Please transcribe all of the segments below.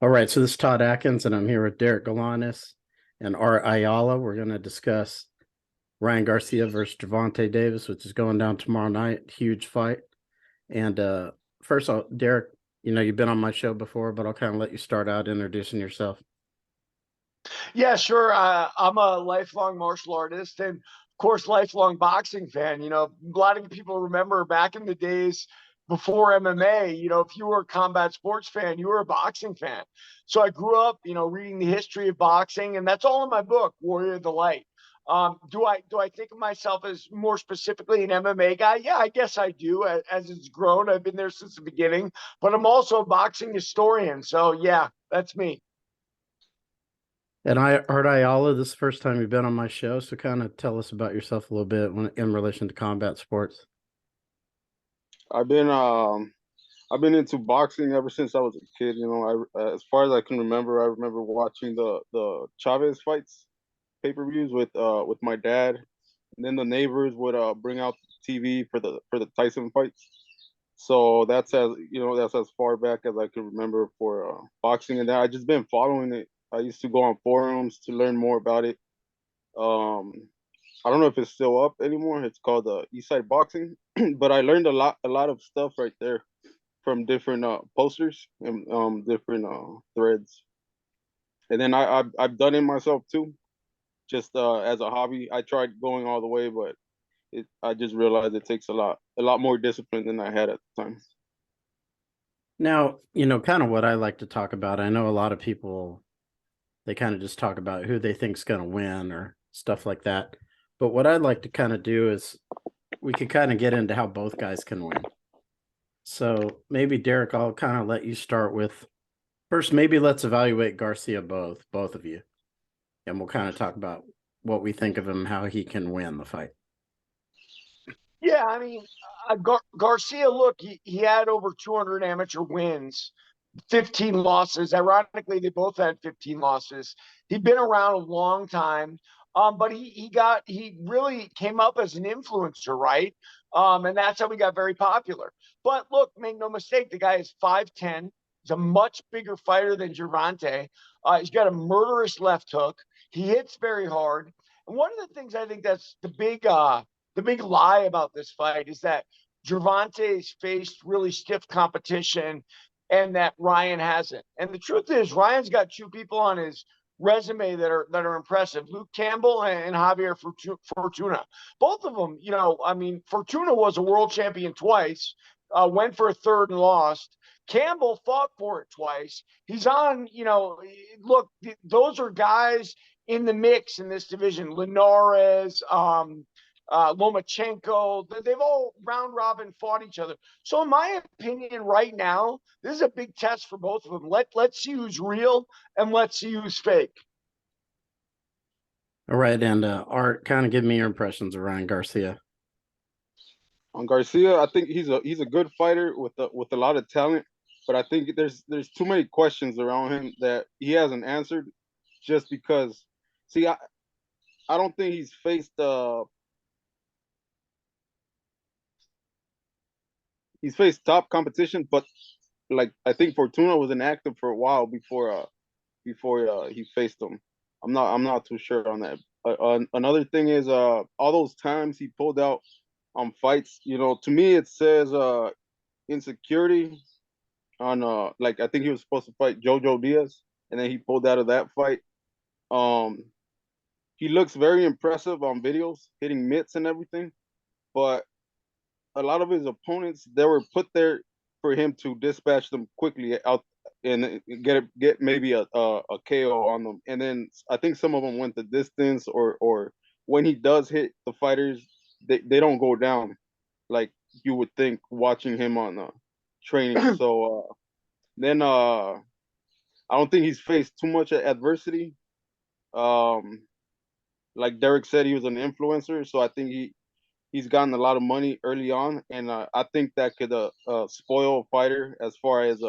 All right, so this is Todd Atkins, and I'm here with Derek Galanis and Art Ayala. We're going to discuss Ryan Garcia versus Gervonta Davis, which is going down tomorrow night. Huge fight. And first, Derek, you've been on my show before, but I'll kind of let you start out introducing yourself. Yeah, sure. I'm a lifelong martial artist and, of course, lifelong boxing fan. A lot of people remember back in the days before MMA, if you were a combat sports fan, you were a boxing fan. So I grew up, reading the history of boxing, and that's all in my book, Warrior of the Light. Do I think of myself as more specifically an MMA guy? Yeah, I guess I do. As it's grown, I've been there since the beginning, but I'm also a boxing historian. So yeah, that's me. And Art Ayala, this is the first time you've been on my show, so kind of tell us about yourself a little bit in relation to combat sports. I've been I've been into boxing ever since I was a kid. As far as I can remember, I remember watching the Chavez fights pay-per-views with my dad, and then the neighbors would bring out TV for the Tyson fights. So that's as far back as I can remember for boxing, and then I just been following it. I used to go on forums to learn more about it. Um, I don't know if it's still up anymore. It's called Eastside Boxing, but I learned a lot of stuff right there from different posters and different threads. And then I've done it myself too, just as a hobby. I tried going all the way, but I just realized it takes a lot more discipline than I had at the time. Now, kind of what I like to talk about. I know a lot of people, they kind of just talk about who they think's going to win or stuff like that. But what I'd like to kind of do is we could kind of get into how both guys can win. So maybe Derek, I'll kind of let you start with first. Maybe let's evaluate Garcia both of you, and we'll kind of talk about what we think of him, how he can win the fight. Yeah, I mean, Garcia, look, he had over 200 amateur wins, 15 losses. Ironically, they both had 15 losses. He'd been around a long time, but he really came up as an influencer, right? And that's how he got very popular. But look, make no mistake, the guy is 5'10". He's a much bigger fighter than Gervonta. He's got a murderous left hook. He hits very hard. And one of the things I think that's the big lie about this fight is that Gervonta's faced really stiff competition and that Ryan hasn't. And the truth is, Ryan's got two people on his resume that are impressive: Luke Campbell and Javier Fortuna. Both of them, I mean, Fortuna was a world champion twice, went for a third and lost. Campbell fought for it twice. He's on, look, those are guys in the mix in this division. Linares, Lomachenko, they've all round robin fought each other. So, in my opinion, right now, this is a big test for both of them. Let's see who's real and let's see who's fake. All right, and Art, kind of give me your impressions of Ryan Garcia. On Garcia, I think he's a good fighter with a lot of talent, but I think there's too many questions around him that he hasn't answered just because. See, I don't think he's faced top competition, but like I think Fortuna was inactive for a while before he faced him. I'm not too sure on that. Another thing is all those times he pulled out on fights. To me it says insecurity on like I think he was supposed to fight Jojo Diaz, and then he pulled out of that fight. Um, he looks very impressive on videos, hitting mitts and everything, but a lot of his opponents, they were put there for him to dispatch them quickly out and get maybe a KO on them. And then I think some of them went the distance, or when he does hit the fighters, they don't go down like you would think watching him on training. So then I don't think he's faced too much adversity. Um, like Derek said, he was an influencer, so I think he's gotten a lot of money early on, and I think that could spoil a fighter as far as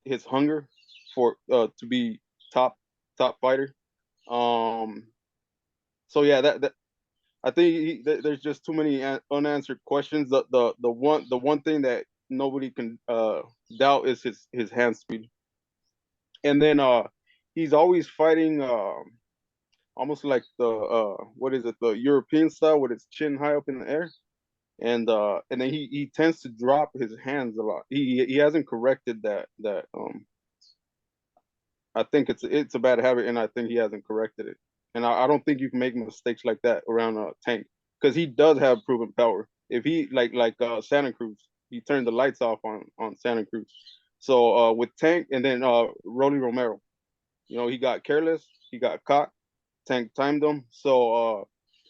his hunger for to be top fighter. Um, so yeah, that I think there's just too many unanswered questions. The one thing that nobody can doubt is his hand speed. And then he's always fighting almost like the what is it, the European style with his chin high up in the air. And then he tends to drop his hands a lot. He hasn't corrected that. I think it's a bad habit, and I think he hasn't corrected it. And I don't think you can make mistakes like that around Tank, because he does have proven power. If he like Santa Cruz, he turned the lights off on Santa Cruz. So with Tank, and then Rolly Romero, he got careless, he got caught, Tank timed him. So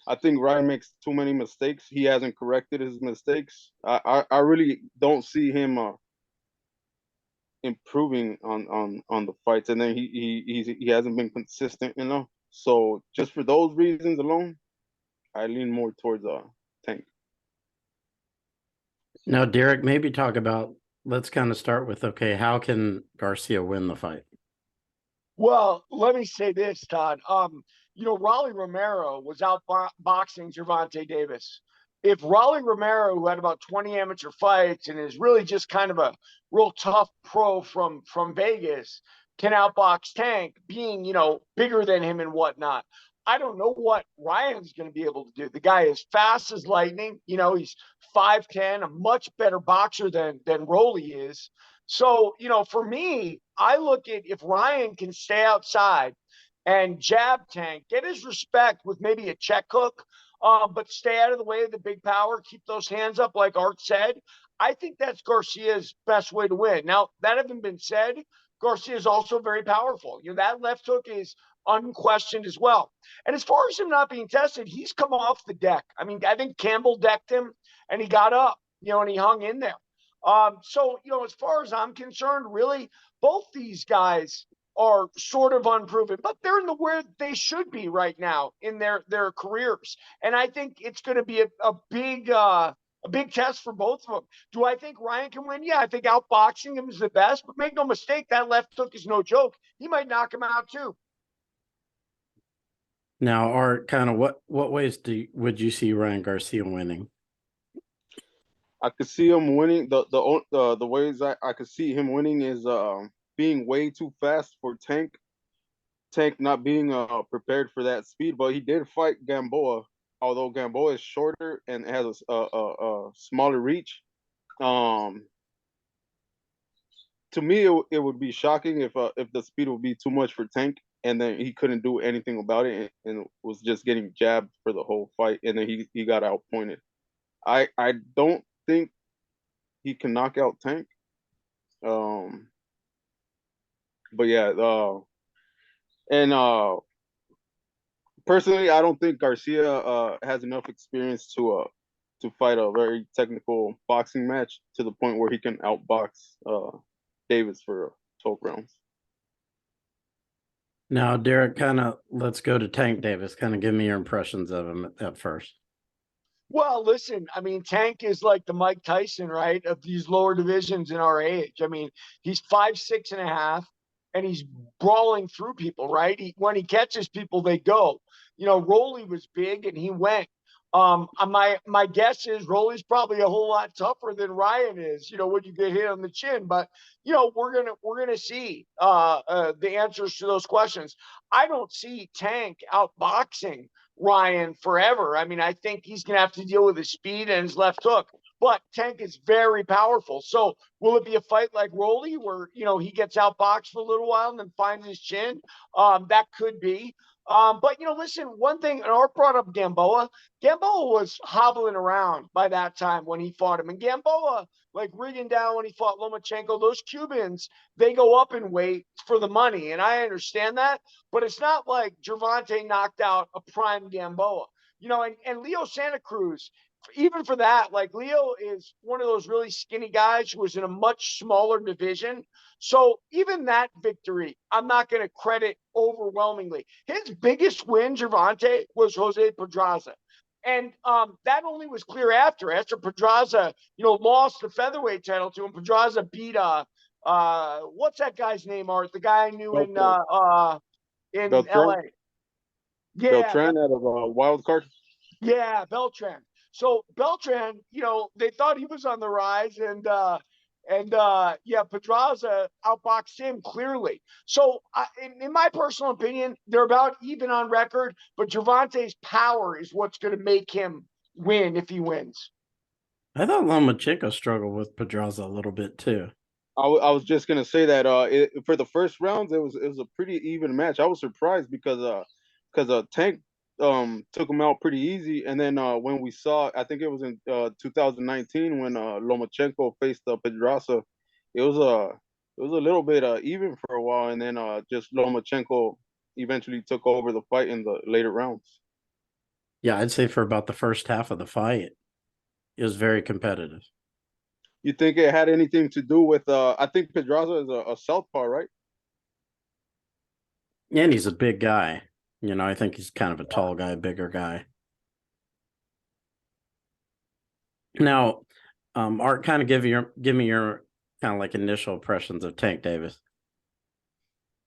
I think Ryan makes too many mistakes. He hasn't corrected his mistakes. I really don't see him improving on the fights, and then he hasn't been consistent. So just for those reasons alone, I lean more towards Tank. Now, Derek, maybe talk about, let's kind of start with, okay, how can Garcia win the fight? Well, let me say this, Todd. Rolly Romero was out boxing Gervonta Davis. If Rolly Romero, who had about 20 amateur fights and is really just kind of a real tough pro from Vegas, can outbox Tank, being bigger than him and whatnot, I don't know what Ryan's going to be able to do. The guy is fast as lightning. He's 5'10", a much better boxer than Rolly is. So, for me, I look at if Ryan can stay outside and jab Tank, get his respect with maybe a check hook, but stay out of the way of the big power, keep those hands up, like Art said. I think that's Garcia's best way to win. Now, that having been said, Garcia is also very powerful. That left hook is unquestioned as well. And as far as him not being tested, he's come off the deck. I mean, I think Campbell decked him and he got up, and he hung in there. So, as far as I'm concerned, really, both these guys are sort of unproven, but they're in the where they should be right now in their careers. And I think it's going to be a big test for both of them. Do I think Ryan can win? Yeah, I think outboxing him is the best, but make no mistake, that left hook is no joke. He might knock him out too. Now, Art, kind of what ways would you see Ryan Garcia winning? I could see him winning. The ways I could see him winning is being way too fast for Tank. Tank not being prepared for that speed, but he did fight Gamboa. Although Gamboa is shorter and has a smaller reach, to me it would be shocking if the speed would be too much for Tank, and then he couldn't do anything about it, and was just getting jabbed for the whole fight, and then he got outpointed. I don't think he can knock out Tank. But yeah, and personally, I don't think Garcia has enough experience to fight a very technical boxing match to the point where he can outbox Davis for 12 rounds. Now, Derek, kind of let's go to Tank Davis. Kind of give me your impressions of him at first. Well, listen, I mean, Tank is like the Mike Tyson, right, of these lower divisions in our age. I mean, he's 5'6.5", and he's brawling through people, right? When he catches people, they go. Rolly was big and he went. My guess is Rolly's probably a whole lot tougher than Ryan is, when you get hit on the chin. But we're gonna see the answers to those questions. I don't see Tank outboxing Ryan forever. I mean, I think he's going to have to deal with his speed and his left hook. But Tank is very powerful. So will it be a fight like Rolly where, he gets outboxed for a little while and then finds his chin? That could be. But, listen, one thing, and Art brought up Gamboa. Gamboa was hobbling around by that time when he fought him. And Gamboa, like rigging down when he fought Lomachenko, those Cubans, they go up in weight for the money. And I understand that. But it's not like Gervonta knocked out a prime Gamboa. And Leo Santa Cruz, even for that, like Leo is one of those really skinny guys who was in a much smaller division. So even that victory, I'm not going to credit overwhelmingly. His biggest win, Gervonta, was Jose Pedraza. And that only was clear after Pedraza, lost the featherweight title to him. Pedraza beat what's that guy's name, Art? The guy I knew in Beltran, LA. Yeah, Beltran out of Wild Card. yeah, Beltran. So Beltran, they thought he was on the rise, and And yeah, Pedraza outboxed him clearly. So, in my personal opinion, they're about even on record. But Gervonta's power is what's going to make him win if he wins. I thought Lomachenko struggled with Pedraza a little bit too. I was just gonna say that for the first rounds it was a pretty even match. I was surprised because Tank took him out pretty easy, and then when we saw, I think it was in 2019 when Lomachenko faced Pedraza, it was it was a little bit even for a while, and then just Lomachenko eventually took over the fight in the later rounds. Yeah, I'd say for about the first half of the fight, it was very competitive. You think it had anything to do with? I think Pedraza is a southpaw, right? And he's a big guy. You know, I think he's kind of a tall guy, bigger guy. Now, Art, kind of give me your kind of like initial impressions of Tank Davis.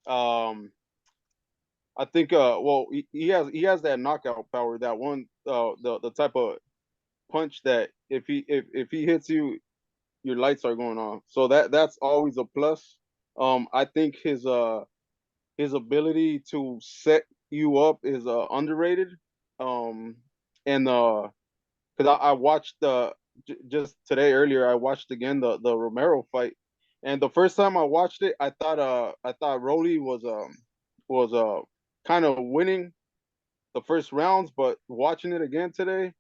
Um, I think well he has that knockout power, that one the type of punch that if he hits you, your lights are going off. So that's always a plus. I think his ability to set you up is underrated. Um and because I watched just today earlier, I watched again the Romero fight, and the first time I watched it, I thought Rolly was kind of winning the first rounds, but watching it again today,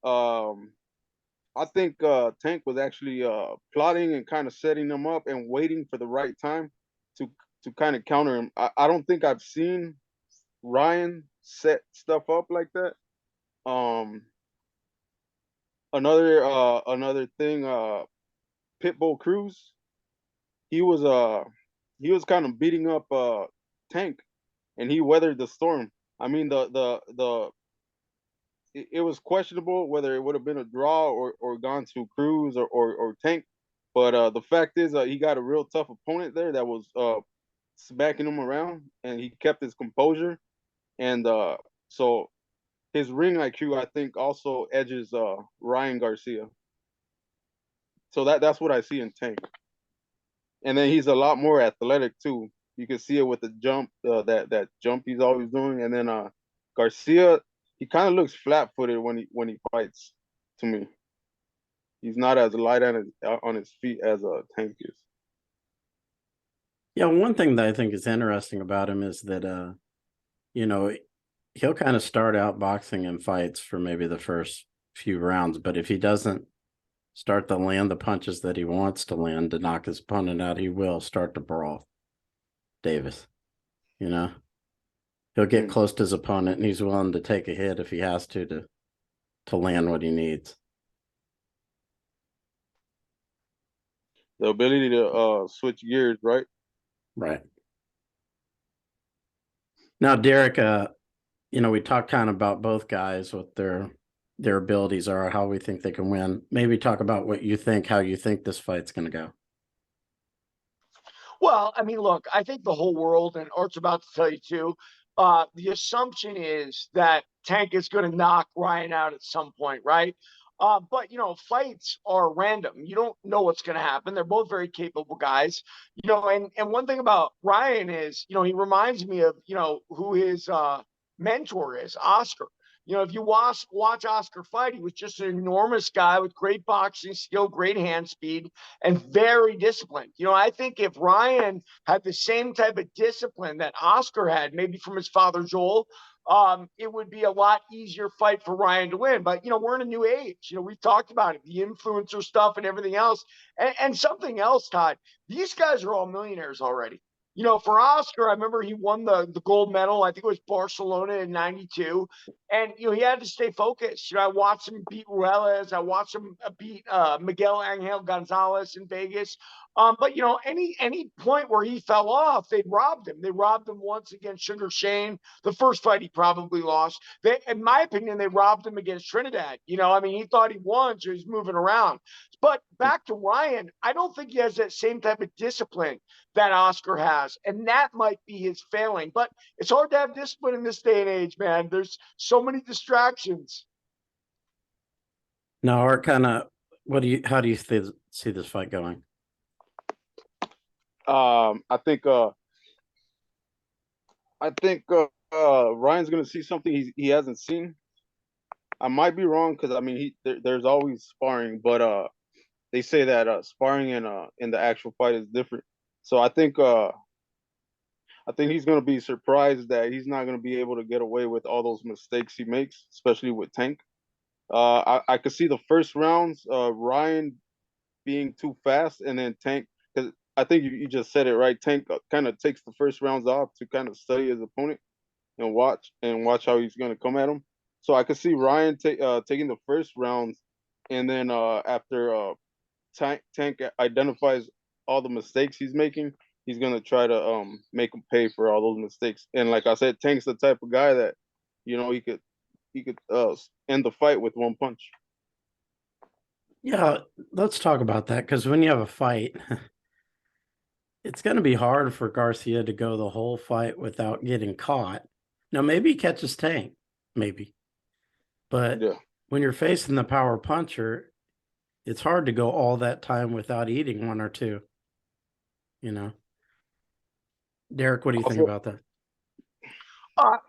um, I think Tank was actually plotting and kind of setting them up and waiting for the right time to kind of counter him. I don't think I've seen Ryan set stuff up like that. Um, another thing, Pitbull Cruz, he was he was kind of beating up Tank, and he weathered the storm. I mean, it was questionable whether it would have been a draw or gone to Cruz or Tank. But the fact is, he got a real tough opponent there that was smacking him around, and he kept his composure. And so his ring IQ, I think, also edges Ryan Garcia. So that's what I see in Tank. And then he's a lot more athletic too. You can see it with the jump, that jump he's always doing. And then Garcia, he kind of looks flat-footed when he fights. To me, he's not as light on his feet as Tank is. Yeah, one thing that I think is interesting about him is that you know, he'll kind of start out boxing in fights for maybe the first few rounds, but if he doesn't start to land the punches that he wants to land to knock his opponent out, he will start to brawl. Davis, you know, he'll get close to his opponent and he's willing to take a hit if he has to land what he needs. The ability to switch gears, right? Right. Now, Derek, you know, we talked kind of about both guys, what their abilities are, how we think they can win. Maybe talk about what you think, how you think this fight's going to go. Well, I mean, look, I think the whole world, and Art's about to tell you too, the assumption is that Tank is going to knock Ryan out at some point, right? But fights are random. You don't know what's going to happen. They're both very capable guys, and one thing about Ryan is, he reminds me of, who his mentor is, Oscar. If you watch Oscar fight, he was just an enormous guy with great boxing skill, great hand speed, and very disciplined. I think if Ryan had the same type of discipline that Oscar had, maybe from his father Joel, it would be a lot easier fight for Ryan to win. But we're in a new age. We've talked about it, the influencer stuff and everything else, and something else, Todd. These guys are all millionaires already. For Oscar, I remember he won the gold medal. I think it was Barcelona in '92, and he had to stay focused. I watched him beat Ruelas. I watched him beat Miguel Angel Gonzalez in Vegas. But any point where he fell off, they robbed him. They robbed him once against Sugar Shane. The first fight he probably lost. In my opinion, they robbed him against Trinidad. I mean, he thought he won, so he's moving around. But back to Ryan, I don't think he has that same type of discipline that Oscar has, and that might be his failing. But it's hard to have discipline in this day and age, man. There's so many distractions. Now, Art, kind of, how do you see this fight going? I think Ryan's gonna see something he hasn't seen. I might be wrong because I mean there's always sparring, but they say that sparring in the actual fight is different. So I think he's gonna be surprised that he's not gonna be able to get away with all those mistakes he makes, especially with Tank. I could see the first rounds, Ryan being too fast, and then Tank, because I think you just said it right. Tank kind of takes the first rounds off to kind of study his opponent and watch how he's gonna come at him. So I could see Ryan taking the first rounds, and then after Tank identifies all the mistakes he's making, he's gonna try to make him pay for all those mistakes. And like I said, Tank's the type of guy that he could end the fight with one punch. Yeah, let's talk about that because when you have a fight, it's going to be hard for Garcia to go the whole fight without getting caught. Now, maybe he catches Tank, maybe. But Yeah. when you're facing the power puncher, it's hard to go all that time without eating one or two. You know, Derek, what do you think Also, about that?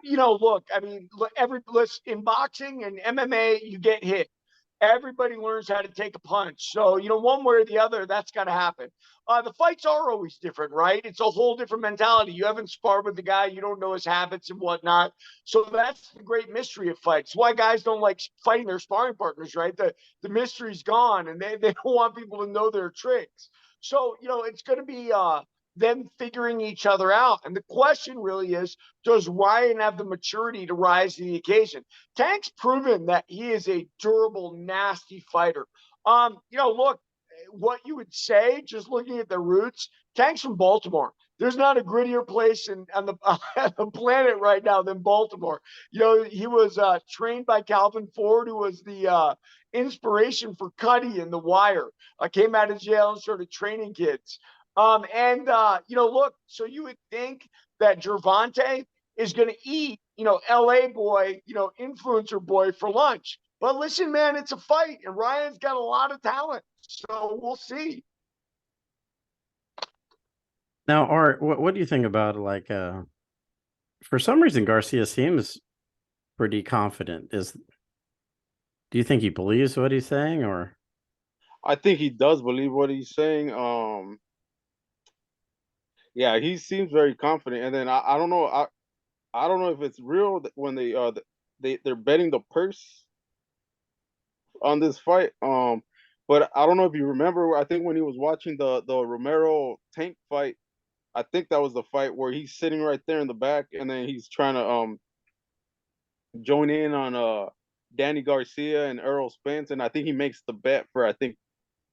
Look, I mean, in boxing and MMA, you get hit. Everybody learns how to take a punch. So, one way or the other, that's got to happen. The fights are always different, right? It's a whole different mentality. You haven't sparred with the guy, you don't know his habits and whatnot. So that's the great mystery of fights. Why guys don't like fighting their sparring partners, right? The mystery's gone, and they don't want people to know their tricks. So, it's going to be them figuring each other out. And the question really is, does Ryan have the maturity to rise to the occasion? Tank's proven that he is a durable, nasty fighter. Look, what you would say, just looking at the roots, Tank's from Baltimore. There's not a grittier place on the planet right now than Baltimore. He was trained by Calvin Ford, who was the inspiration for Cuddy in The Wire. Came out of jail and started training kids. Look, so you would think that Gervonta is going to eat, LA boy, influencer boy for lunch. But listen, man, it's a fight, and Ryan's got a lot of talent. So we'll see. Now, Art, what do you think about for some reason Garcia seems pretty confident. Do you think he believes what he's saying or? I think he does believe what he's saying. Yeah, he seems very confident. And then I don't know. I don't know if it's real when they're betting the purse on this fight. But I don't know if you remember. I think when he was watching the Romero Tank fight, I think that was the fight where he's sitting right there in the back, and then he's trying to join in on Danny Garcia and Earl Spence, and I think he makes the bet for I think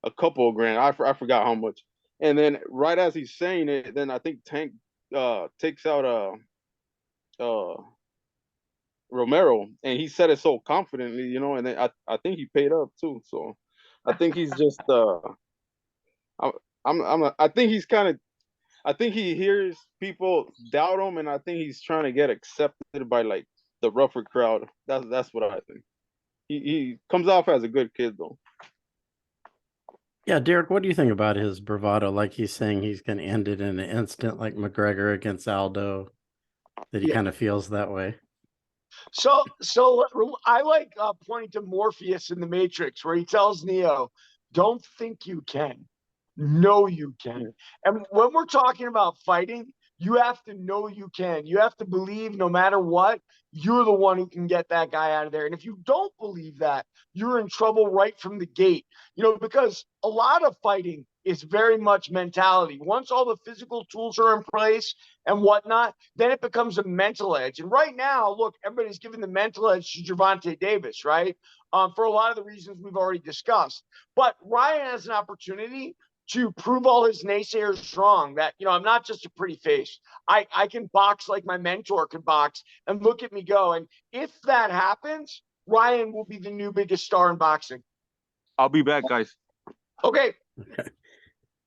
a couple of grand. I forgot how much. And then right as he's saying it, then I think Tank takes out uh Romero, and he said it so confidently, and then I think he paid up too. So I think he's just I, I think he's kind of I think he hears people doubt him, and I think he's trying to get accepted by like the rougher crowd. That's what I think. He comes off as a good kid though. Yeah, Derek, what do you think about his bravado? Like he's saying he's going to end it in an instant, like McGregor against Aldo, that he Yeah. kind of feels that way. So I like pointing to Morpheus in the Matrix, where he tells Neo, "Don't think you can, know you can." And when we're talking about fighting, you have to know you can. You have to believe, no matter what, you're the one who can get that guy out of there. And if you don't believe that, you're in trouble right from the gate. Because a lot of fighting is very much mentality. Once all the physical tools are in place and whatnot, then it becomes a mental edge. And right now, look, everybody's giving the mental edge to Gervonta Davis, right? For a lot of the reasons we've already discussed. But Ryan has an opportunity to prove all his naysayers wrong, that, I'm not just a pretty face. I can box like my mentor could box, and look at me go. And if that happens, Ryan will be the new biggest star in boxing. I'll be back, guys. Okay.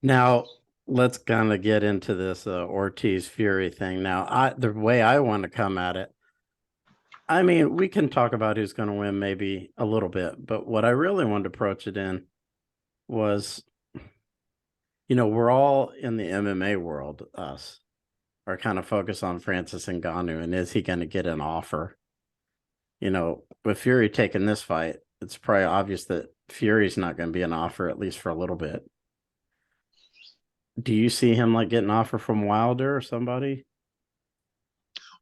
Now, let's kind of get into this Ortiz Fury thing. Now, the way I want to come at it, I mean, we can talk about who's going to win maybe a little bit, but what I really wanted to approach it in was we're all in the MMA world, us are kind of focused on Francis Ngannou, and is he going to get an offer? With Fury taking this fight, it's probably obvious that Fury's not going to be an offer, at least for a little bit. Do you see him like getting an offer from Wilder or somebody?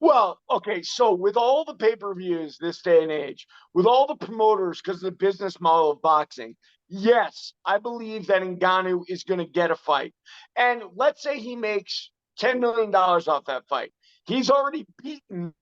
Well, okay, so with all the pay-per-views this day and age, with all the promoters because of the business model of boxing, yes, I believe that Ngannou is going to get a fight. And let's say he makes $10 million off that fight. He's already beaten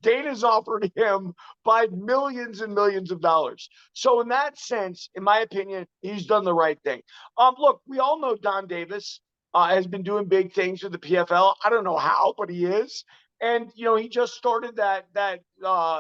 Dana's offered him by millions and millions of dollars. So in that sense, in my opinion, he's done the right thing. Look, we all know Don Davis has been doing big things with the PFL. I don't know how, but he is. And he just started that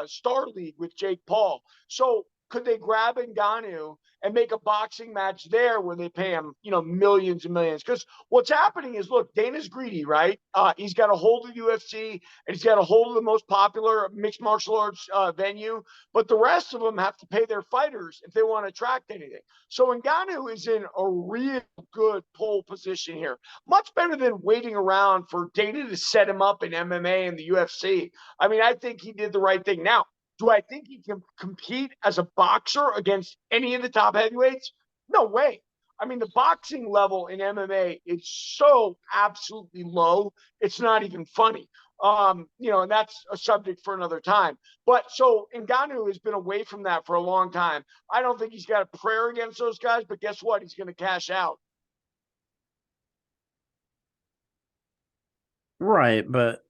Star League with Jake Paul. So could they grab Ngannou and make a boxing match there where they pay him, millions and millions? Because what's happening is, look, Dana's greedy, right? He's got a hold of the UFC, and he's got a hold of the most popular mixed martial arts venue, but the rest of them have to pay their fighters if they want to attract anything. So Ngannou is in a real good pole position here, much better than waiting around for Dana to set him up in MMA and the UFC. I mean, I think he did the right thing. Now, do I think he can compete as a boxer against any of the top heavyweights? No way. I mean, the boxing level in MMA is so absolutely low, it's not even funny. And that's a subject for another time. But so Ngannou has been away from that for a long time. I don't think he's got a prayer against those guys, but guess what? He's going to cash out. Right, but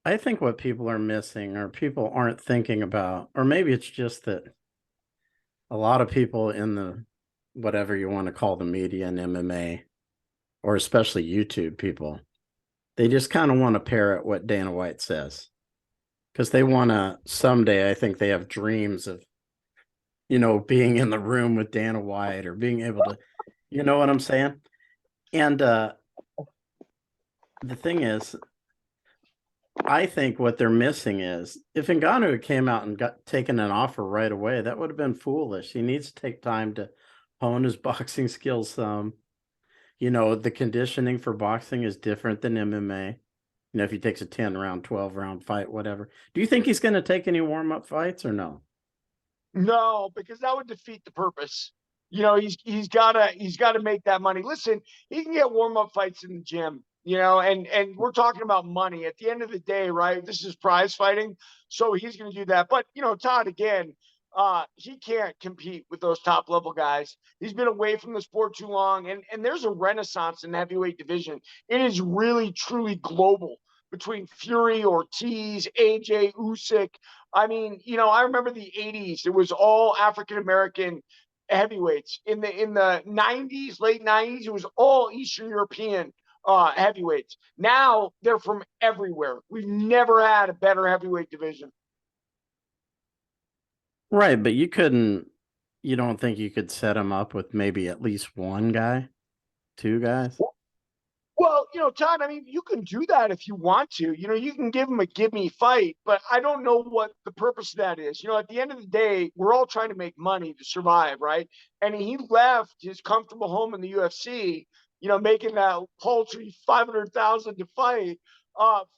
I think what people are missing or people aren't thinking about, or maybe it's just that a lot of people in the whatever you want to call the media and MMA, or especially YouTube people, they just kind of want to parrot what Dana White says. Because they want to someday, I think they have dreams of, being in the room with Dana White or being able to, you know what I'm saying? And the thing is, I think what they're missing is if Ngannou came out and got taken an offer right away, that would have been foolish. He needs to take time to hone his boxing skills some. The conditioning for boxing is different than MMA. If he takes a 10-round, 12-round fight, whatever. Do you think he's going to take any warm-up fights or no? No, because that would defeat the purpose. He's gotta make that money. Listen, he can get warm up fights in the gym. And we're talking about money at the end of the day, right? This is prize fighting, so he's going to do that. But Todd, again, he can't compete with those top level guys. He's been away from the sport too long, and there's a renaissance in the heavyweight division. It is really truly global between Fury, Ortiz, AJ, Usyk. I mean, I remember the '80s. It was all African American heavyweights. In the '90s, late '90s, it was all Eastern European heavyweights. Now they're from everywhere. We've never had a better heavyweight division. Right, but you don't think you could set him up with maybe at least one guy, two guys? Well, Todd, I mean, you can do that if you want to. You can give him a give me fight, but I don't know what the purpose of that is. At the end of the day, we're all trying to make money to survive, right? And he left his comfortable home in the UFC, making that paltry 500,000 to fight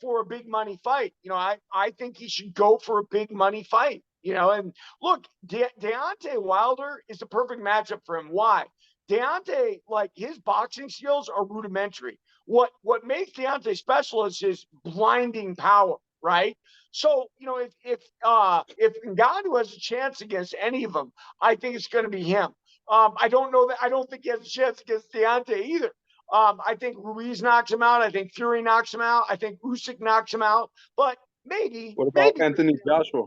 for a big money fight. I think he should go for a big money fight. And look, Deontay Wilder is the perfect matchup for him. Why? Deontay, like his boxing skills are rudimentary. What makes Deontay special is his blinding power, right? So if Ngannou has a chance against any of them, I think it's going to be him. I don't know that. I don't think he has a chance against Deontay either. I think Ruiz knocks him out. I think Fury knocks him out. I think Usyk knocks him out. But maybe, What about maybe Anthony Joshua?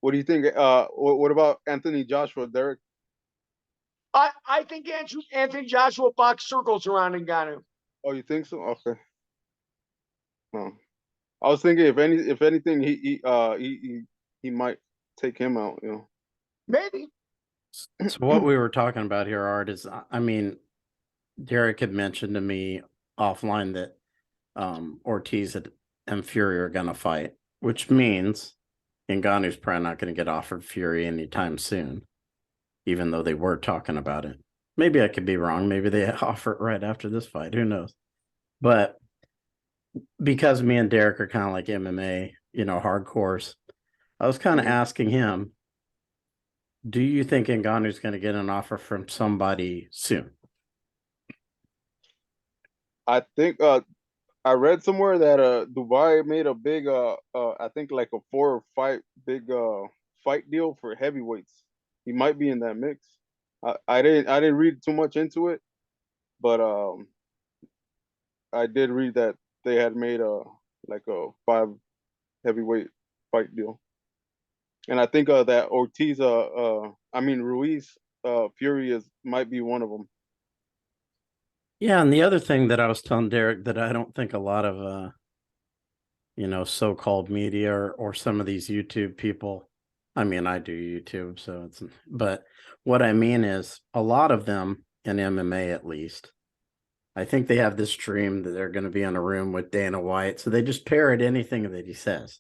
What do you think? What about Anthony Joshua, Derek? I think Anthony Joshua box circles around Ngannou. Oh, you think so? Okay. No. I was thinking if anything, he might take him out. Maybe. So what we were talking about here, Art, is I mean, Derek had mentioned to me offline that Ortiz and Fury are going to fight, which means Ngannou's probably not going to get offered Fury anytime soon, even though they were talking about it. Maybe I could be wrong. Maybe they offer it right after this fight. Who knows? But because me and Derek are kind of like MMA, hardcores, I was kind of Mhm. asking him, do you think Ngannou's going to get an offer from somebody soon? I think I read somewhere that Dubai made a big I think like a 4 or 5 big fight deal for heavyweights. He might be in that mix. I didn't read too much into it, but I did read that they had made a like a 5 heavyweight fight deal. And I think that Ortiz I mean Ruiz Fury is might be one of them. Yeah, and the other thing that I was telling Derek that I don't think a lot of so-called media or some of these YouTube people, I mean, I do YouTube, so but what I mean is a lot of them in MMA at least, I think they have this dream that they're going to be in a room with Dana White, so they just parrot anything that he says.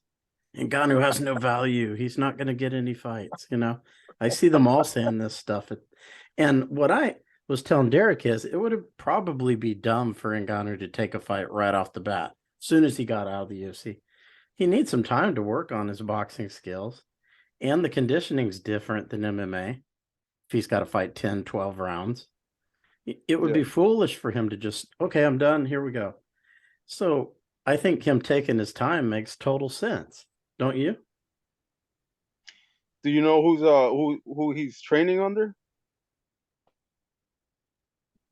And Ngannou has no value. He's not going to get any fights. I see them all saying this stuff. And what I was telling Derek is it would probably be dumb for Ngannou to take a fight right off the bat as soon as he got out of the UFC. He needs some time to work on his boxing skills. And the conditioning's different than MMA. If he's got to fight 10, 12 rounds, it would Yeah. be foolish for him to just, okay, I'm done. Here we go. So I think him taking his time makes total sense. Don't you? Do you know who he's training under?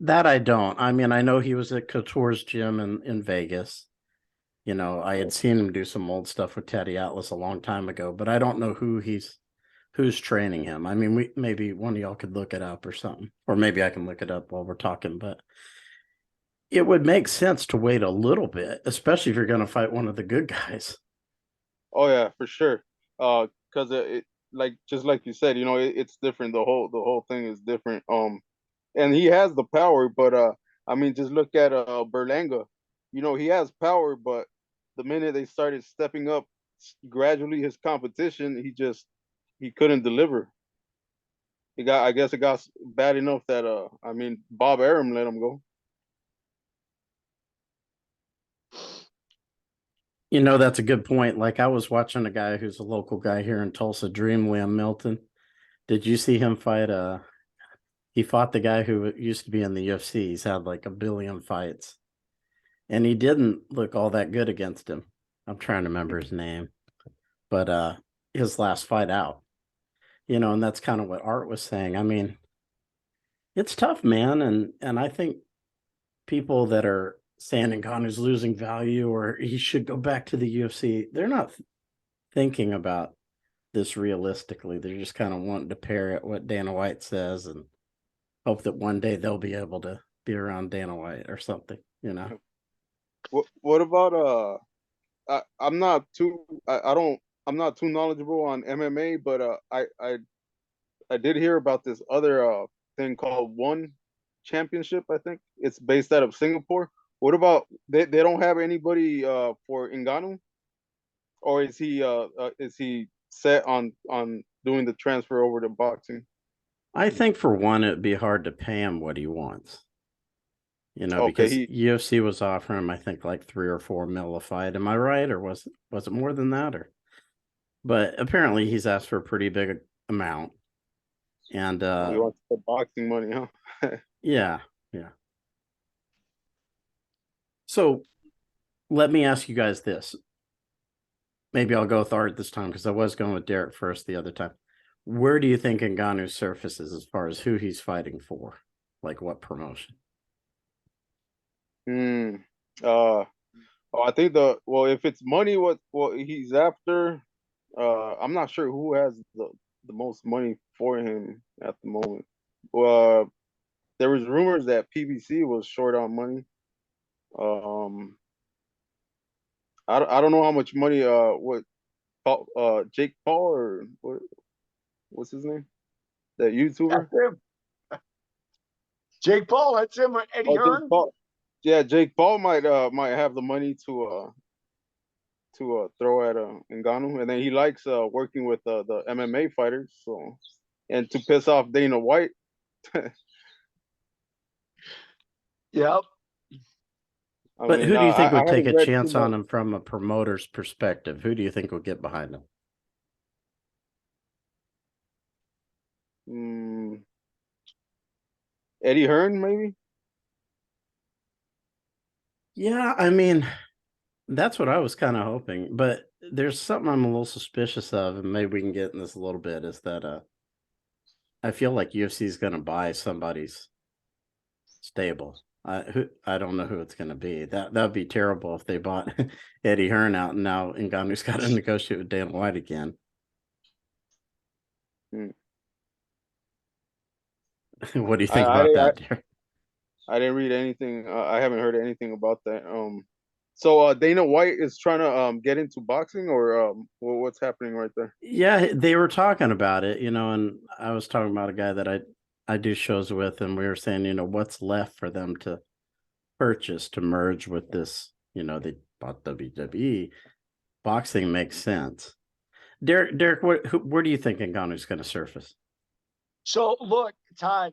That I don't. I mean, I know he was at Couture's gym in Vegas. I had seen him do some old stuff with Teddy Atlas a long time ago, but I don't know who's training him. I mean, maybe one of y'all could look it up or something, or maybe I can look it up while we're talking. But it would make sense to wait a little bit, especially if you're going to fight one of the good guys. Oh yeah, for sure. Because it like just like you said, it's different. The whole thing is different. And he has the power, but I mean, just look at Berlanga. He has power, but the minute they started stepping up gradually his competition, he couldn't deliver. I guess it got bad enough that I mean, Bob Arum let him go. That's a good point. Like I was watching a guy who's a local guy here in Tulsa, Dream Liam Milton. Did you see him fight? He fought the guy who used to be in the UFC. He's had like a billion fights, and he didn't look all that good against him. I'm trying to remember his name, but his last fight out, and that's kind of what Art was saying. I mean, it's tough, man, and I think people that are saying Ngannou's losing value or he should go back to the UFC, they're not thinking about this realistically. They're just kind of wanting to parrot what Dana White says and hope that one day they'll be able to be around Dana White or something. What about I'm not too I don't I'm not too knowledgeable on MMA, but I did hear about this other thing called One Championship. I think it's based out of Singapore. What about they don't have anybody for Ngannou, or is he set on doing the transfer over to boxing? I think for one, it'd be hard to pay him what he wants, Okay, because he UFC was offering him, I think, like 3 or 4 mil a fight. Am I right? Or was it more than that? But apparently he's asked for a pretty big amount. And he wants the boxing money, huh? yeah, yeah. So let me ask you guys this. Maybe I'll go with Art this time because I was going with Derek first the other time. Where do you think Ngannou surfaces as far as who he's fighting for? Like what promotion? Hmm. Uh. I think if it's money, what he's after, I'm not sure who has the most money for him at the moment. Uh, there was rumors that PBC was short on money. Um, I don't know how much money what Jake Paul or what's his name, that YouTuber. That's him. Jake Paul, that's him. Eddie Oh, Jake Hearn. Paul. Yeah, Jake Paul might have the money to throw at Ngannou, and then he likes working with the MMA fighters. So, and to piss off Dana White, Yep. I But mean, who do you think I would take haven't a read too chance on much. him from a promoter's perspective? Who do you think will get behind him? Mm, Eddie Hearn, maybe. Yeah, I mean, that's what I was kind of hoping. But there's something I'm a little suspicious of, and maybe we can get in this a little bit, is that I feel like UFC is going to buy somebody's stable. I don't know who it's going to be. That'd be terrible if they bought Eddie Hearn out and now Ngannou's got to negotiate with Dana White again. Mm. What do you I, think I about I that, Derek? I didn't read anything. I haven't heard anything about that. So Dana White is trying to get into boxing, or what's happening right there? Yeah, they were talking about it, and I was talking about a guy that I do shows with, and we were saying, what's left for them to purchase to merge with this. They bought WWE. Boxing makes sense. Derek, where do you think Ngannou's going to surface? So look, Todd,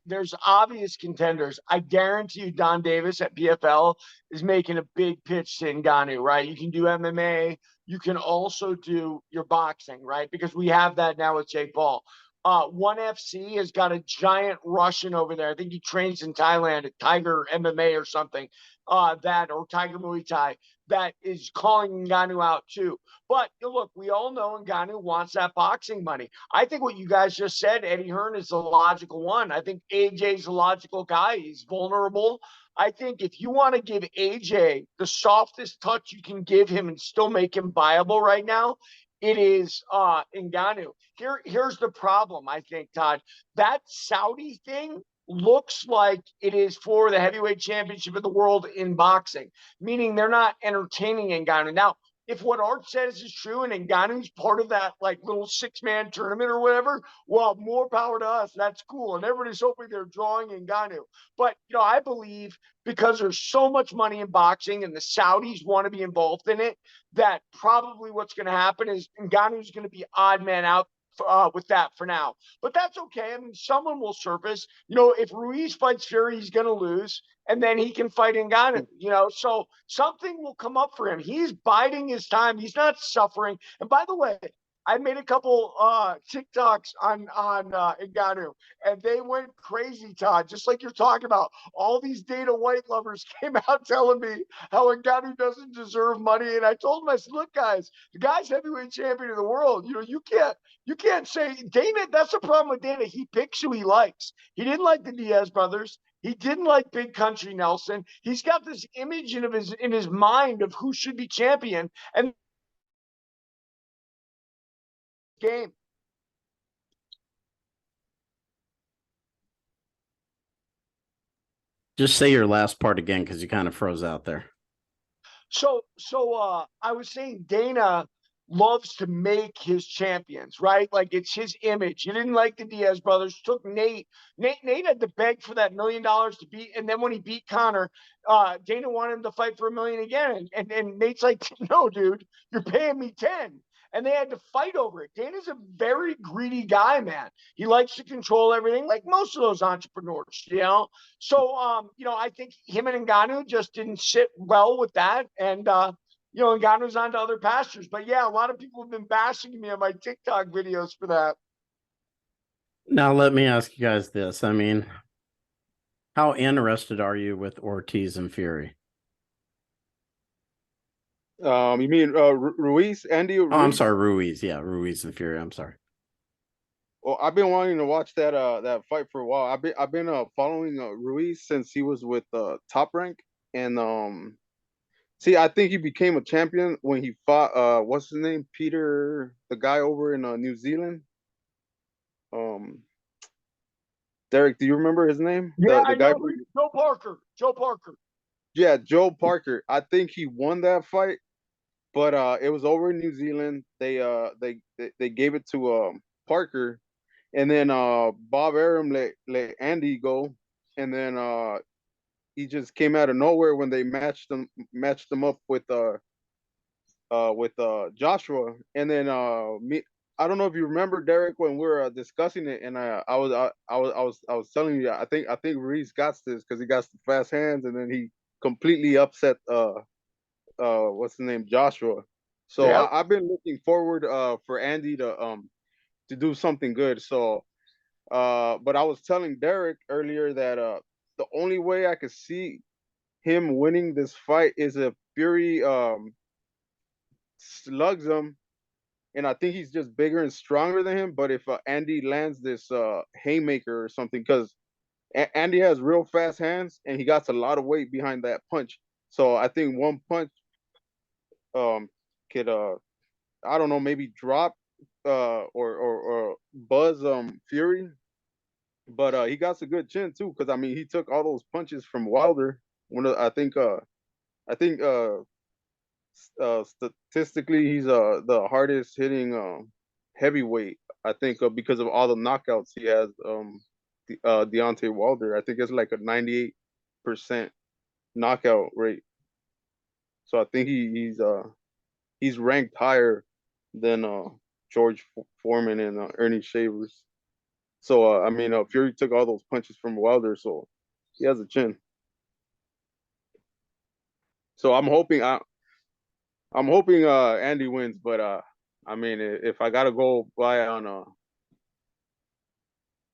there's obvious contenders. I guarantee you Don Davis at PFL is making a big pitch to Ngannou, right? You can do MMA. You can also do your boxing, right? Because we have that now with Jake Paul. ONE FC has got a giant Russian over there. I think he trains in Thailand at Tiger MMA or something, or Tiger Muay Thai, that is calling Ngannou out too. But look, we all know Ngannou wants that boxing money. I think what you guys just said, Eddie Hearn is the logical one. I think AJ's a logical guy. He's vulnerable. I think if you want to give AJ the softest touch you can give him and still make him viable right now, it is Ngannou. Here's the problem, I think, Todd. That Saudi thing looks like it is for the heavyweight championship of the world in boxing, meaning they're not entertaining Ngannou. Now, if what Art says is true and Ngannou's part of that like little 6-man tournament or whatever, well, more power to us. That's cool. And everybody's hoping they're drawing Ngannou. But I believe because there's so much money in boxing and the Saudis want to be involved in it, that probably what's going to happen is Ngannou's going to be odd man out with that for now. But that's okay. I mean, someone will surface. If Ruiz fights Fury, he's going to lose, and then he can fight Ngannou. So something will come up for him. He's biding his time. He's not suffering. And by the way, I made a couple TikToks on Ngannou, and they went crazy, Todd. Just like you're talking about, all these Dana White lovers came out telling me how Ngannou doesn't deserve money, and I told them, I said, "Look, guys, the guy's heavyweight champion of the world. You can't say Dana. That's the problem with Dana. He picks who he likes. He didn't like the Diaz brothers. He didn't like Big Country Nelson. He's got this image in his mind of who should be champion and game. Just say your last part again because you kind of froze out there. So I was saying Dana loves to make his champions, right? Like it's his image. He didn't like the Diaz brothers. Took Nate. Nate had to beg for that $1 million to beat, and then when he beat Connor, Dana wanted him to fight for $1 million again, and Nate's like, "No, dude, you're paying me 10." And they had to fight over it. Dana's a very greedy guy, man. He likes to control everything, like most of those entrepreneurs. So, I think him and Ngannou just didn't sit well with that. And, Ngannou's on to other pastures. But yeah, a lot of people have been bashing me on my TikTok videos for that. Now, let me ask you guys this. I mean, how interested are you with Ortiz and Fury? You mean Ruiz, Andy Oh, I'm Ruiz? sorry, Ruiz. Yeah, Ruiz and Fury. I'm sorry. Well, I've been wanting to watch that fight for a while. I've been following Ruiz since he was with Top Rank, and see, I think he became a champion when he fought what's his name, Peter, the guy over in New Zealand. Um, Derek, do you remember his name? Yeah, The I guy know from, who. Joe Parker. Joe Parker. yeah, Joe Parker. I think he won that fight, but it was over in New Zealand. They gave it to Parker, and then Bob Arum let Andy go, and then he just came out of nowhere when they matched them up with Joshua, and then I don't know if you remember, Derek, when we were discussing it, and I was telling you, I think Ruiz got this because he got the fast hands, and then he completely upset what's the name, Joshua. So Yeah. I've been looking forward for Andy to do something good. So but I was telling Derek earlier that the only way I could see him winning this fight is if Fury slugs him, and I think he's just bigger and stronger than him. But if Andy lands this haymaker or something, because Andy has real fast hands and he got a lot of weight behind that punch. So I think one punch could I don't know, maybe drop or buzz Fury. But he got a good chin too, because I mean he took all those punches from Wilder. I think statistically he's the hardest hitting heavyweight. I think because of all the knockouts he has. Deontay Wilder, I think it's like a 98% knockout rate. So I think he's ranked higher than George Foreman and Ernie Shavers. So I mean Fury took all those punches from Wilder, so he has a chin. So I'm hoping Andy wins, but I mean if I gotta go by on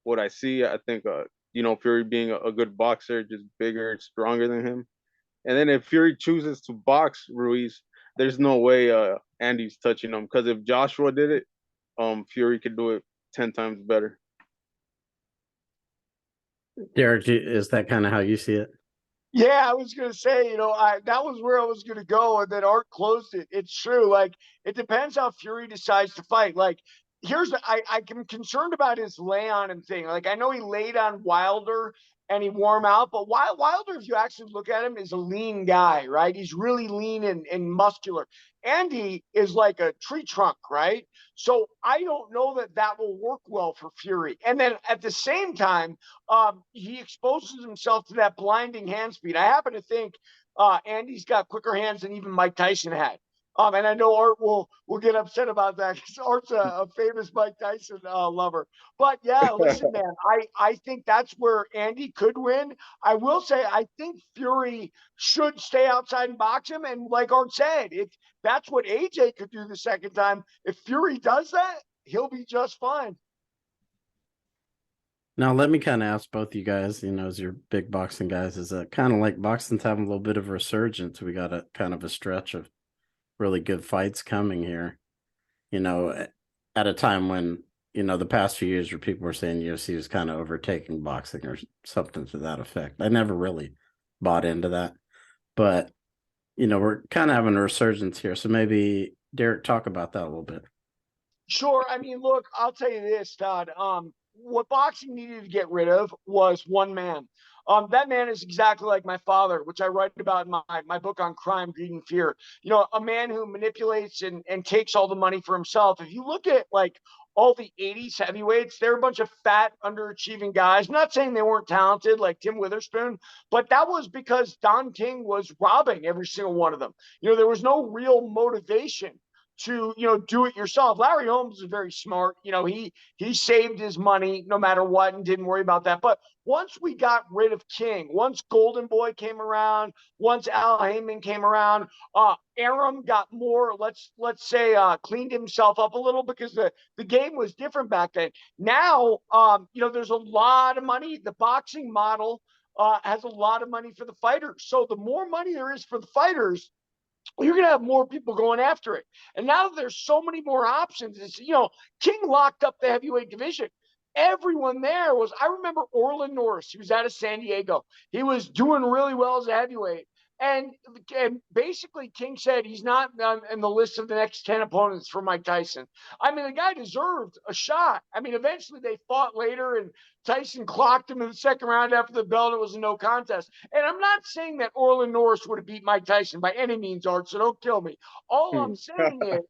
what I see, I think Fury being a good boxer, just bigger and stronger than him. And then if Fury chooses to box Ruiz, there's no way Andy's touching him, because if Joshua did it, Fury could do it 10 times better. Derek, is that kind of how you see it? Yeah, I was gonna say, that was where I was gonna go, and then Art closed it. It's true. Like, it depends how Fury decides to fight. Like, I'm concerned about his lay on him thing. Like, I know he laid on Wilder and he wore him out, but Wilder, if you actually look at him, is a lean guy, right? He's really lean and muscular. Andy is like a tree trunk, right? So I don't know that will work well for Fury. And then at the same time, he exposes himself to that blinding hand speed. I happen to think Andy's got quicker hands than even Mike Tyson had. And I know Art will get upset about that because Art's a famous Mike Tyson lover. But yeah, listen, man, I think that's where Andy could win. I will say I think Fury should stay outside and box him. And like Art said, if that's what AJ could do the second time, if Fury does that, he'll be just fine. Now, let me kind of ask both you guys, as your big boxing guys, is it kind of like boxing's having a little bit of a resurgence? We got a kind of a stretch of really good fights coming here, at a time when, the past few years where people were saying UFC was kind of overtaking boxing or something to that effect. I never really bought into that, but, we're kind of having a resurgence here. So maybe Derek, talk about that a little bit. Sure. I mean, look, I'll tell you this, Todd. What boxing needed to get rid of was one man. That man is exactly like my father, which I write about in my book on crime, greed, and fear. A man who manipulates and takes all the money for himself. If you look at like all the 80s heavyweights, they're a bunch of fat, underachieving guys. I'm not saying they weren't talented like Tim Witherspoon, but that was because Don King was robbing every single one of them. There was no real motivation to do it yourself. Larry Holmes is very smart. He saved his money no matter what and didn't worry about that. But once we got rid of King, once Golden Boy came around, once Al Heyman came around, Arum got more, let's say, cleaned himself up a little because the game was different back then. Now, there's a lot of money. The boxing model has a lot of money for the fighters. So the more money there is for the fighters, you're going to have more people going after it. And now there's so many more options. King locked up the heavyweight division. Everyone there I remember Orlin Norris. He was out of San Diego. He was doing really well as a heavyweight. And basically, King said he's not in the list of the next 10 opponents for Mike Tyson. I mean, the guy deserved a shot. I mean, eventually they fought later, and Tyson clocked him in the second round after the bell, and it was a no contest. And I'm not saying that Orlin Norris would have beat Mike Tyson by any means, Art, so don't kill me. All I'm saying is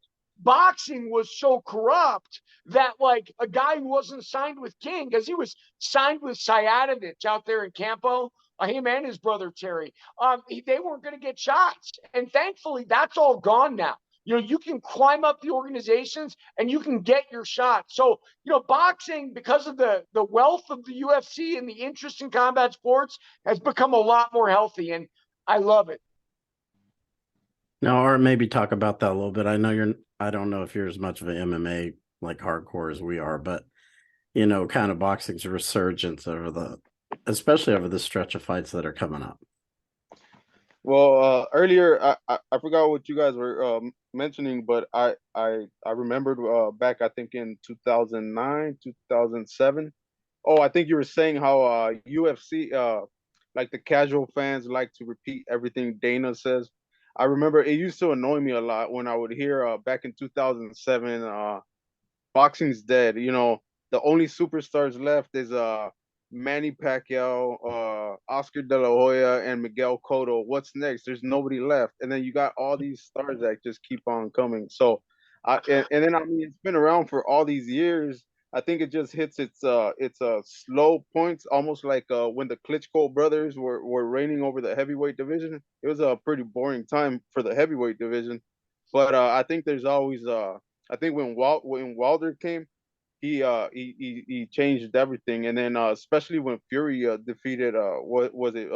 boxing was so corrupt that like a guy who wasn't signed with King, because he was signed with Sayadovich out there in Campo, him and his brother Terry, they weren't going to get shots. And thankfully, that's all gone now. you can climb up the organizations and you can get your shot. So, boxing, because of the wealth of the UFC and the interest in combat sports, has become a lot more healthy, and I love it. Now, or maybe talk about that a little bit. I don't know if you're as much of an MMA like hardcore as we are, but kind of boxing's resurgence especially over the stretch of fights that are coming up. Well, earlier I forgot what you guys were mentioning, but I remembered back I think in 2009, 2007. Oh, I think you were saying how UFC like the casual fans like to repeat everything Dana says. I remember it used to annoy me a lot when I would hear back in 2007 boxing's dead. The only superstars left is Manny Pacquiao, Oscar De La Hoya, and Miguel Cotto. What's next? There's nobody left, and then you got all these stars that just keep on coming. So, and then I mean, it's been around for all these years. I think it just hits its slow points, almost like when the Klitschko brothers were reigning over the heavyweight division. It was a pretty boring time for the heavyweight division, but I think there's always I think when Wilder came, he changed everything, and then especially when Fury defeated what was it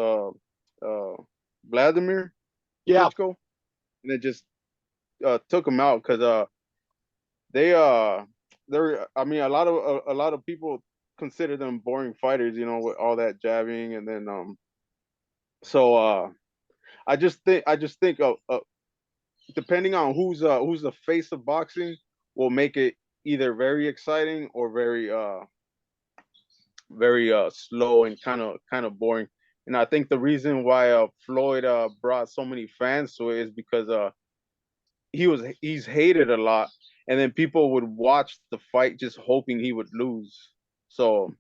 Vladimir Yeah. Klitschko, and it just took him out because they they're I mean a lot of people consider them boring fighters, with all that jabbing, and then so I just think depending on who's the face of boxing will make it either very exciting or very slow and kind of boring. And I think the reason why Floyd brought so many fans to it is because he's hated a lot, and then people would watch the fight just hoping he would lose. So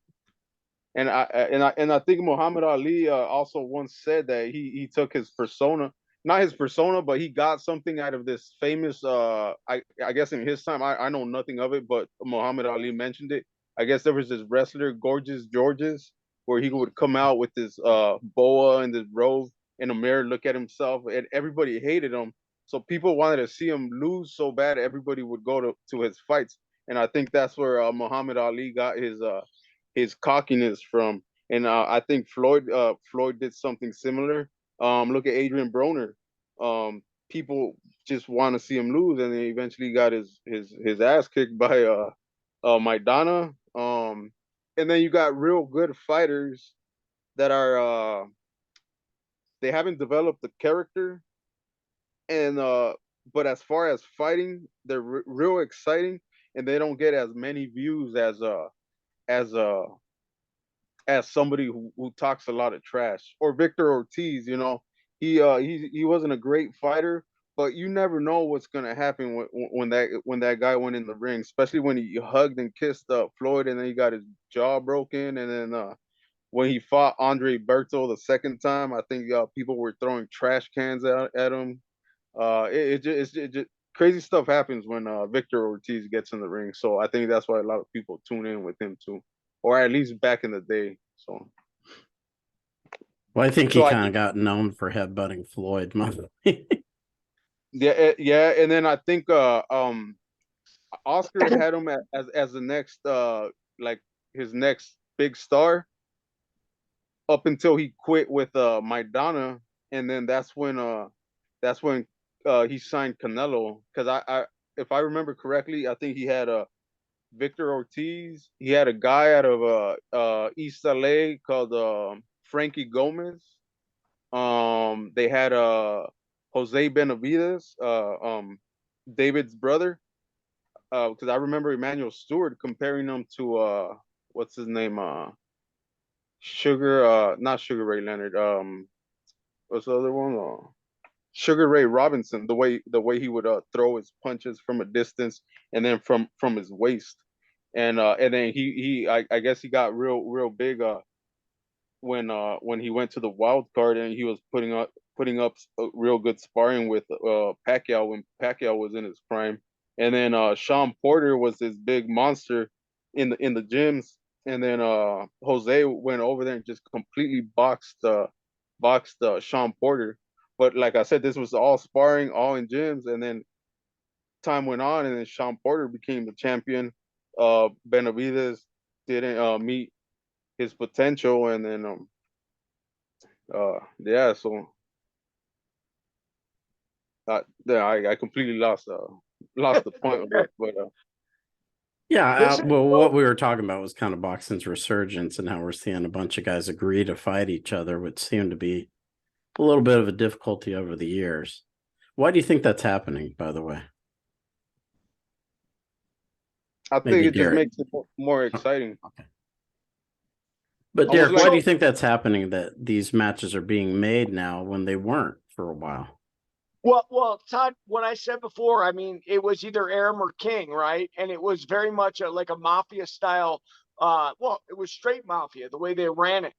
and I think Muhammad Ali also once said that he took his persona, not his persona, but he got something out of this famous. I guess in his time, I know nothing of it, but Muhammad Ali mentioned it. I guess there was this wrestler, Gorgeous Georges, where he would come out with this boa and this robe in a mirror, look at himself, and everybody hated him. So people wanted to see him lose so bad, everybody would go to his fights, and I think that's where Muhammad Ali got his cockiness from. And I think Floyd did something similar. Look at Adrian Broner. People just want to see him lose, and he eventually got his ass kicked by Maidana. And then you got real good fighters that are they haven't developed the character, and but as far as fighting, they're real exciting, and they don't get as many views as as somebody who talks a lot of trash. Or Victor Ortiz, he wasn't a great fighter, but you never know what's gonna happen when that guy went in the ring, especially when he hugged and kissed Floyd, and then he got his jaw broken, and then when he fought Andre Berto the second time, I think people were throwing trash cans at him. It just crazy stuff happens when Victor Ortiz gets in the ring. So I think that's why a lot of people tune in with him too, or at least back in the day. So, Well, I think he so I kind of got known for headbutting Floyd. yeah, and then I think Oscar had him as the next like his next big star up until he quit with Maidana, and then that's when he signed Canelo, because I if I remember correctly, I think he had a Victor Ortiz. He had a guy out of East LA called Frankie Gomez. They had Jose Benavides, David's brother. Because I remember Emmanuel Stewart comparing him to what's his name? Not Sugar Ray Leonard. What's the other one? Sugar Ray Robinson. The way he would throw his punches from a distance, and then from his waist, and then I guess he got real big when he went to the wild card, and he was putting up real good sparring with Pacquiao when Pacquiao was in his prime, and then Sean Porter was this big monster in the gyms, and then Jose went over there and just completely boxed Sean Porter. But like I said, this was all sparring, all in gyms, and then time went on, and then Sean Porter became the champion. Benavidez didn't meet his potential, and then yeah, so yeah, I completely lost the point of it, but Yeah, Listen, well, what we were talking about was kind of boxing's resurgence and how we're seeing a bunch of guys agree to fight each other, which seemed to be a little bit of a difficulty over the years. Why do you think that's happening, by the way? I think Maybe it just Derek. makes it more exciting. Okay. But Almost Derek, why like do you think that's happening, that these matches are being made now when they weren't for a while? well, Todd, what I said before, I mean, it was either Aram or King, right? And it was very much like a mafia style. Well, it was straight mafia the way they ran it.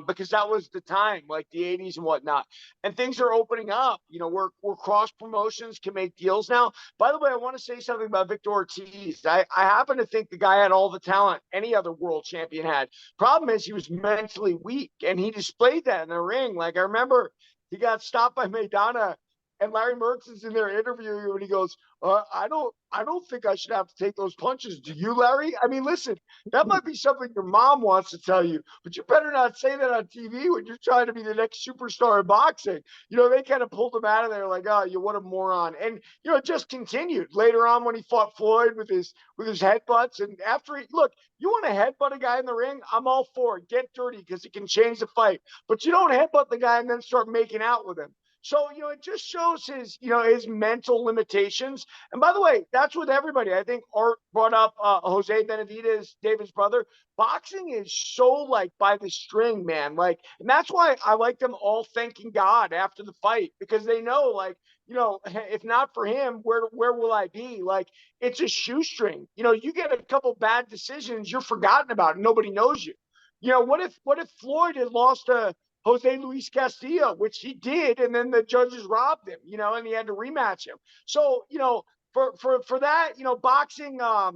Because that was the time, like the '80s and whatnot. And things are opening up. You know, we're cross promotions can make deals now. By the way, I want to say something about Victor Ortiz. I happen to think the guy had all the talent any other world champion had. Problem is, he was mentally weak, and he displayed that in the ring. Like I remember, he got stopped by Maidana, and Larry Mertz is in there interviewing him, and he goes, I don't think I should have to take those punches. Do you, Larry? I mean, listen, that might be something your mom wants to tell you, but you better not say that on TV when you're trying to be the next superstar in boxing. You know, they kind of pulled him out of there like, oh, you what a moron. And you know, it just continued later on when he fought Floyd with his headbutts. And after he look, you want to headbutt a guy in the ring? I'm all for it. Get dirty because it can change the fight. But you don't headbutt the guy and then start making out with him. So, you know, it just shows his, you know, his mental limitations. And by the way, that's with everybody. I think Art brought up Jose Benavidez, David's brother. Boxing is so like by the string, man. Like, and that's why I like them all thanking God after the fight, because they know, like, you know, if not for him, where will I be? Like, it's a shoestring. You know, you get a couple bad decisions, you're forgotten about, and nobody knows you. You know, what if Floyd had lost to Jose Luis Castillo, which he did, and then the judges robbed him, you know, and he had to rematch him. So, you know, for that, you know, boxing, well,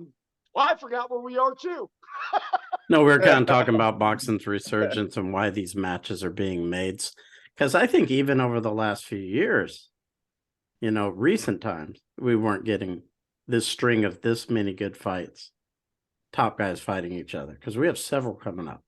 I forgot where we are too. No, we are kind of talking about boxing's resurgence and why these matches are being made. Because I think even over the last few years, you know, recent times, we weren't getting this string of this many good fights, top guys fighting each other, because we have several coming up.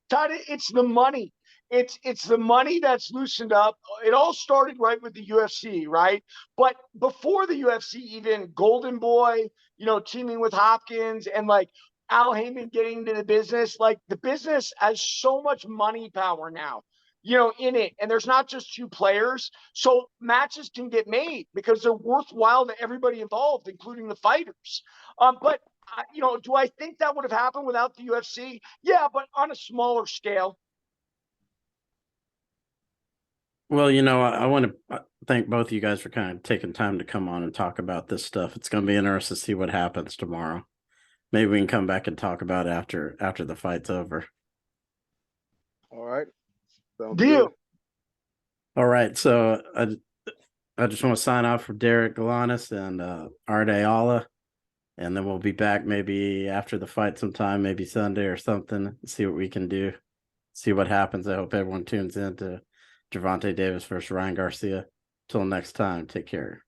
Todd, it's the money. It's the money that's loosened up. It all started right with the UFC, right? But before the UFC, even Golden Boy, you know, teaming with Hopkins and like Al Heyman getting into the business, like the business has so much money power now, you know, in it. And there's not just two players. So matches can get made because they're worthwhile to everybody involved, including the fighters. But you know, do I think that would have happened without the UFC? Yeah, but on a smaller scale. Well, you know, I want to thank both of you guys for kind of taking time to come on and talk about this stuff. It's going to be interesting to see what happens tomorrow. Maybe we can come back and talk about it after the fight's over. All right. Sounds Deal. good. All right, so I just want to sign off for Derek Galanis and Art Ayala, and then we'll be back maybe after the fight sometime, maybe Sunday or something, see what we can do, see what happens. I hope everyone tunes in to Gervonta Davis versus Ryan Garcia. Till next time, take care.